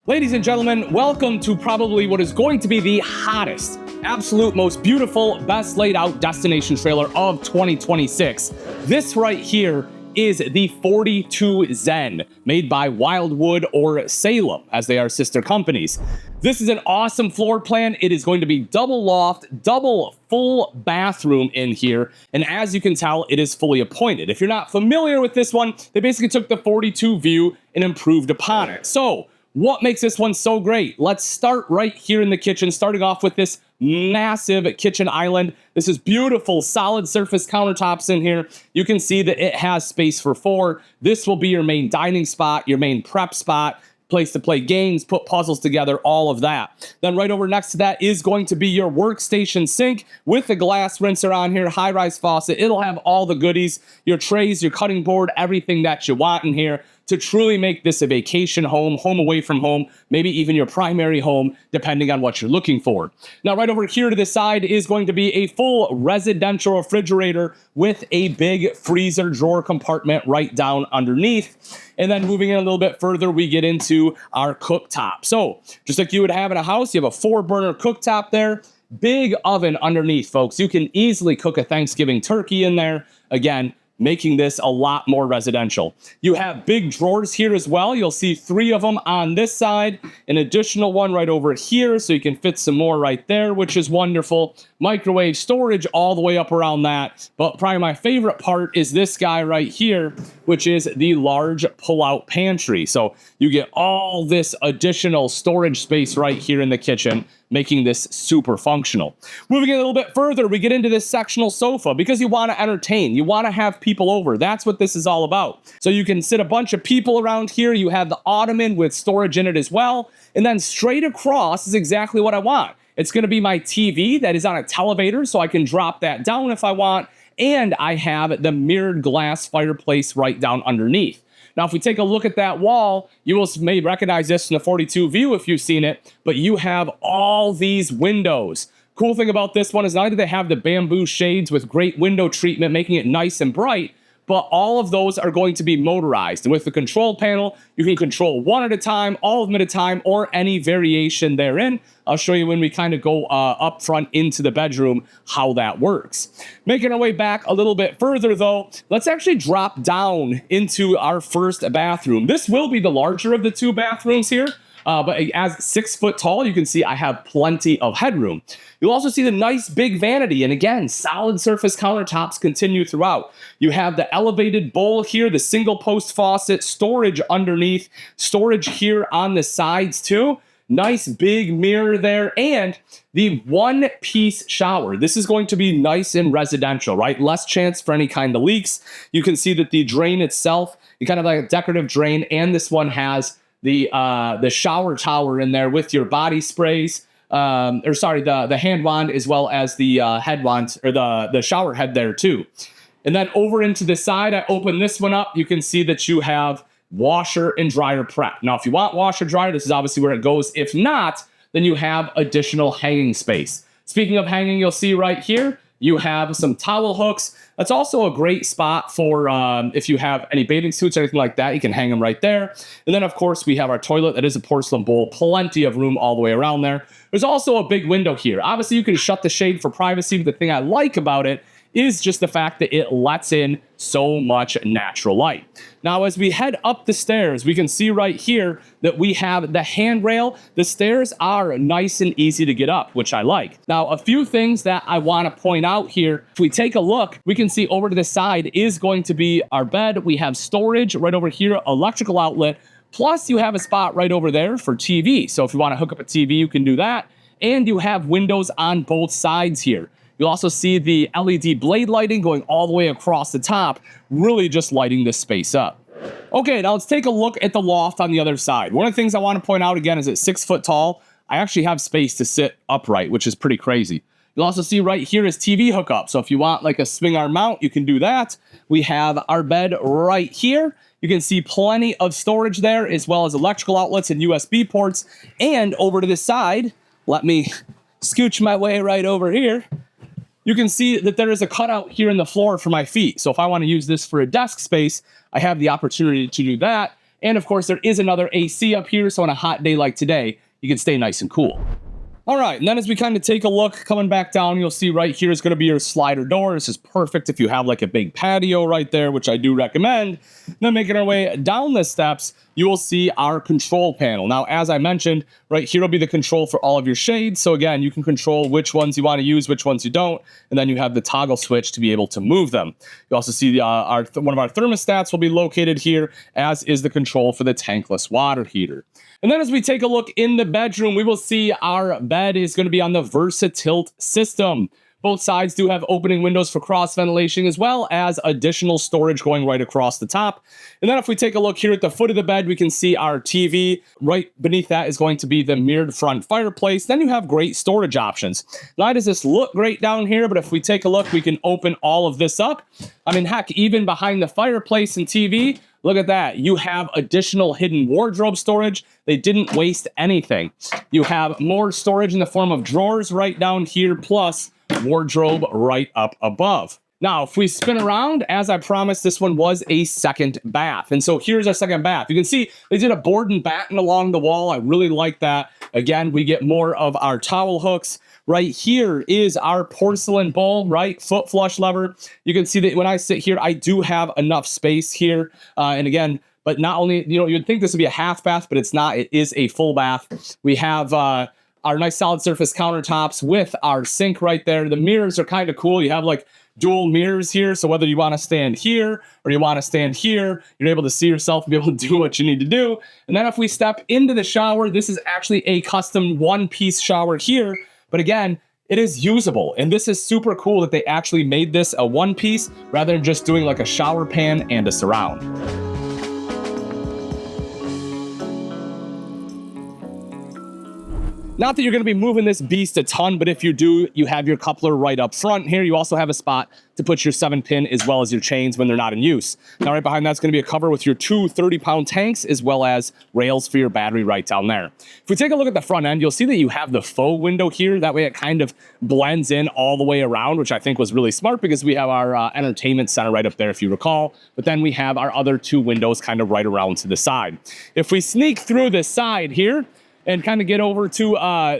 Ladies and gentlemen, welcome to probably what is going to be the hottest, absolute most beautiful, best laid out destination trailer of 2026. This right here is the 42 Zen, made by Wildwood or Salem, as they are sister companies. This is an awesome floor plan. It is going to be double loft, double full bathroom in here. And as you can tell, it is fully appointed. If you're not familiar with this one, they basically took the 42 view and improved upon it. So what makes this one so great? Let's start right here in the kitchen, starting off with this massive kitchen island. This is beautiful, solid surface countertops in here. You can see that it has space for 4. This will be your main dining spot, your main prep spot, place to play games, put puzzles together, all of that. Then right over next to that is going to be your workstation sink with the glass rinser on here, high-rise faucet. It'll have all the goodies, your trays, your cutting board, everything that you want in here to truly make this a vacation home, home away from home, maybe even your primary home, depending on what you're looking for. Now, right over here to the side is going to be a full residential refrigerator with a big freezer drawer compartment right down underneath. And then moving in a little bit further, we get into our cooktop. So just like you would have in a house, you have a 4-burner cooktop there. Big oven underneath, folks. You can easily cook a Thanksgiving turkey in there. Again, making this a lot more residential. You have big drawers here as well. You'll see 3 of them on this side, an additional one right over here, so you can fit some more right there, which is wonderful. Microwave storage all the way up around that. But probably my favorite part is this guy right here, which is the large pull-out pantry. So you get all this additional storage space right here in the kitchen, making this super functional. Moving a little bit further, we get into this sectional sofa because you want to entertain. You want to have people over. That's what this is all about. So you can sit a bunch of people around here. You have the ottoman with storage in it as well. And then straight across is exactly what I want. It's going to be my TV that is on a televator, so I can drop that down if I want. And I have the mirrored glass fireplace right down underneath. Now, if we take a look at that wall, you will may recognize this in the 42 view if you've seen it, but you have all these windows. Cool thing about this one is not only do they have the bamboo shades with great window treatment, making it nice and bright, but all of those are going to be motorized. And with the control panel, you can control one at a time, all of them at a time, or any variation therein. I'll show you when we kind of go up front into the bedroom how that works. Making our way back a little bit further though, let's actually drop down into our first bathroom. This will be the larger of the 2 bathrooms here. But as 6 foot tall, you can see I have plenty of headroom. You'll also see the nice big vanity. And again, solid surface countertops continue throughout. You have the elevated bowl here, the single post faucet, storage underneath, storage here on the sides too. Nice big mirror there, and the 1-piece shower. This is going to be nice and residential, right? Less chance for any kind of leaks. You can see that the drain itself, you kind of like a decorative drain, and this one has the shower tower in there with your body sprays, the hand wand as well as the head wand, or the shower head there too. And then over into the side, I open this one up. You can see that you have washer and dryer prep. Now, if you want washer dryer, this is obviously where it goes. If not, then you have additional hanging space. Speaking of hanging, you'll see right here, you have some towel hooks. That's also a great spot for if you have any bathing suits or anything like that, you can hang them right there. And then, of course, we have our toilet. That is a porcelain bowl. Plenty of room all the way around there. There's also a big window here. Obviously, you can shut the shade for privacy, but the thing I like about it is just the fact that it lets in so much natural light. Now, as we head up the stairs, we can see right here that we have the handrail. The stairs are nice and easy to get up, which I like. Now, a few things that I want to point out here. If we take a look, we can see over to the side is going to be our bed. We have storage right over here, electrical outlet, plus you have a spot right over there for TV. So if you want to hook up a TV, you can do that. And you have windows on both sides here. You'll also see the LED blade lighting going all the way across the top, really just lighting this space up. Okay, now let's take a look at the loft on the other side. One of the things I want to point out again is it's 6 foot tall. I actually have space to sit upright, which is pretty crazy. You'll also see right here is TV hookup. So if you want like a swing arm mount, you can do that. We have our bed right here. You can see plenty of storage there, as well as electrical outlets and USB ports. And over to the side, let me scooch my way right over here. You can see that there is a cutout here in the floor for my feet. So if I want to use this for a desk space, I have the opportunity to do that. And of course, there is another AC up here, so on a hot day like today, you can stay nice and cool. All right, and then as we kind of take a look, coming back down, you'll see right here is going to be your slider door. This is perfect if you have like a big patio right there, which I do recommend. Then making our way down the steps, you will see our control panel. Now, as I mentioned, right here will be the control for all of your shades. So again, you can control which ones you want to use, which ones you don't, and then you have the toggle switch to be able to move them. You also see one of our thermostats will be located here, as is the control for the tankless water heater. And then as we take a look in the bedroom, we will see our bed is going to be on the VersaTilt system. Both sides do have opening windows for cross ventilation, as well as additional storage going right across the top. And then if we take a look here at the foot of the bed, we can see our TV. Right beneath that is going to be the mirrored front fireplace. Then you have great storage options. Not does this look great down here, but if we take a look, we can open all of this up. I mean, heck, even behind the fireplace and TV, look at that. You have additional hidden wardrobe storage. They didn't waste anything. You have more storage in the form of drawers right down here, plus wardrobe right up above. Now, if we spin around, as I promised, this one was a second bath. And so here's our second bath. You can see they did a board and batten along the wall. I really like that. Again, we get more of our towel hooks. Right here is our porcelain bowl, right? Foot flush lever. You can see that when I sit here, I do have enough space here. And again, but not only, you'd think this would be a half bath, but it's not. It is a full bath. We have our nice solid surface countertops with our sink right there. The mirrors are kind of cool. You have like dual mirrors here. So whether you want to stand here or you want to stand here, you're able to see yourself and be able to do what you need to do. And then if we step into the shower, this is actually a custom one-piece shower here. But again, it is usable. And this is super cool that they actually made this a one-piece rather than just doing like a shower pan and a surround. Not that you're going to be moving this beast a ton, but if you do, you have your coupler right up front here. You also have a spot to put your 7-pin as well as your chains when they're not in use. Now, right behind that's going to be a cover with your two 30-pound tanks, as well as rails for your battery right down there. If we take a look at the front end, you'll see that you have the faux window here. That way it kind of blends in all the way around, which I think was really smart because we have our entertainment center right up there, if you recall. But then we have our other two windows kind of right around to the side. If we sneak through the side here, and kind of get over to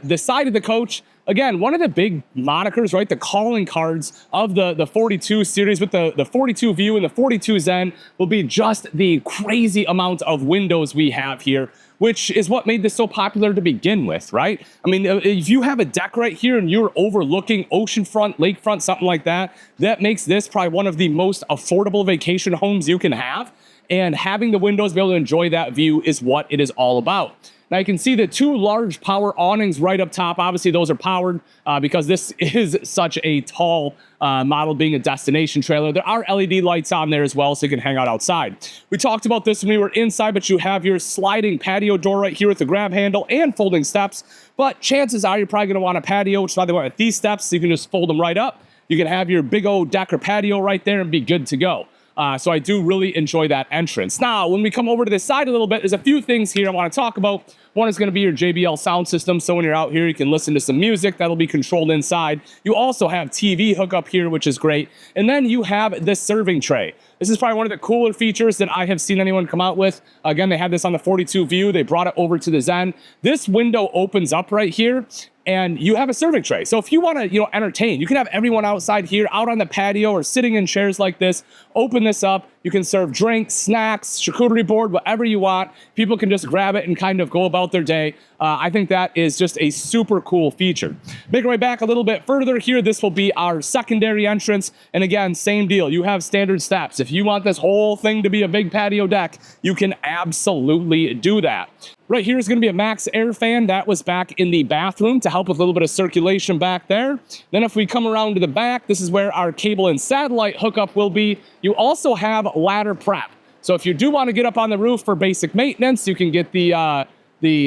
the side of the coach. Again, one of the big monikers, right? The calling cards of the 42 series with the 42 View and the 42 Zen will be just the crazy amount of windows we have here, which is what made this so popular to begin with, right? I mean, if you have a deck right here and you're overlooking oceanfront, lakefront, something like that, that makes this probably one of the most affordable vacation homes you can have. And having the windows be able to enjoy that view is what it is all about. Now you can see the two large power awnings right up top. Obviously those are powered because this is such a tall model being a destination trailer. There are LED lights on there as well, so you can hang out outside. We talked about this when we were inside, but you have your sliding patio door right here with the grab handle and folding steps. But chances are you're probably going to want a patio, which is why they went with these steps, so you can just fold them right up. You can have your big old deck or patio right there and be good to go. So I do really enjoy that entrance. Now, when we come over to this side a little bit, there's a few things here I want to talk about. One is going to be your JBL sound system. So when you're out here, you can listen to some music that'll be controlled inside. You also have TV hookup here, which is great. And then you have this serving tray. This is probably one of the cooler features that I have seen anyone come out with. Again, they had this on the 42 View. They brought it over to the Zen. This window opens up right here, and you have a serving tray. So if you want to, entertain, you can have everyone outside here, out on the patio or sitting in chairs like this. Open this up. You can serve drinks, snacks, charcuterie board, whatever you want. People can just grab it and kind of go about their day. I think that is just a super cool feature. Make our way back a little bit further here. This will be our secondary entrance. And again, same deal. You have standard steps. If you want this whole thing to be a big patio deck, you can absolutely do that. Right here is going to be a max air fan. That was back in the bathroom to help with a little bit of circulation back there. Then if we come around to the back, this is where our cable and satellite hookup will be. You also have ladder prep. So if you do want to get up on the roof for basic maintenance, you can get the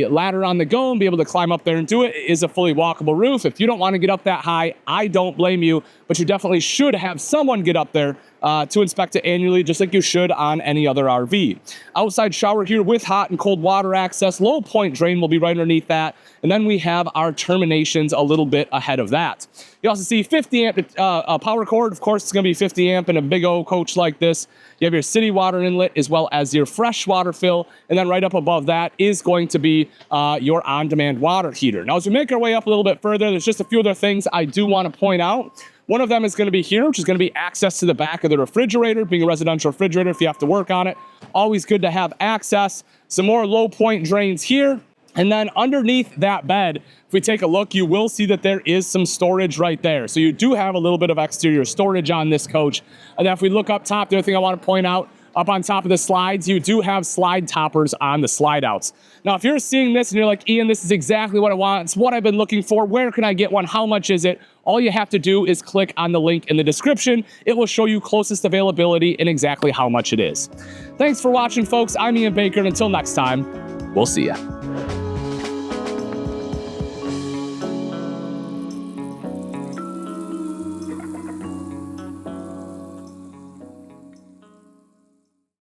ladder on the go and be able to climb up there and do it. It is a fully walkable roof. If you don't want to get up that high, I don't blame you, but you definitely should have someone get up there to inspect it annually, just like you should on any other RV. Outside shower here with hot and cold water access. Low point drain will be right underneath that. And then we have our terminations a little bit ahead of that. You also see 50 amp power cord. Of course, it's going to be 50 amp in a big old coach like this. You have your city water inlet as well as your fresh water fill. And then right up above that is going to be your on-demand water heater. Now, as we make our way up a little bit further, there's just a few other things I do want to point out. One of them is going to be here, which is going to be access to the back of the refrigerator. Being a residential refrigerator, if you have to work on it, always good to have access. Some more low point drains here. And then underneath that bed, if we take a look, you will see that there is some storage right there. So you do have a little bit of exterior storage on this coach. And then if we look up top, the other thing I want to point out, up on top of the slides, you do have slide toppers on the slide outs. Now, if you're seeing this and you're like, Ian, this is exactly what I want. It's what I've been looking for. Where can I get one? How much is it? All you have to do is click on the link in the description. It will show you closest availability and exactly how much it is. Thanks for watching, folks. I'm Ian Baker, and until next time, we'll see ya.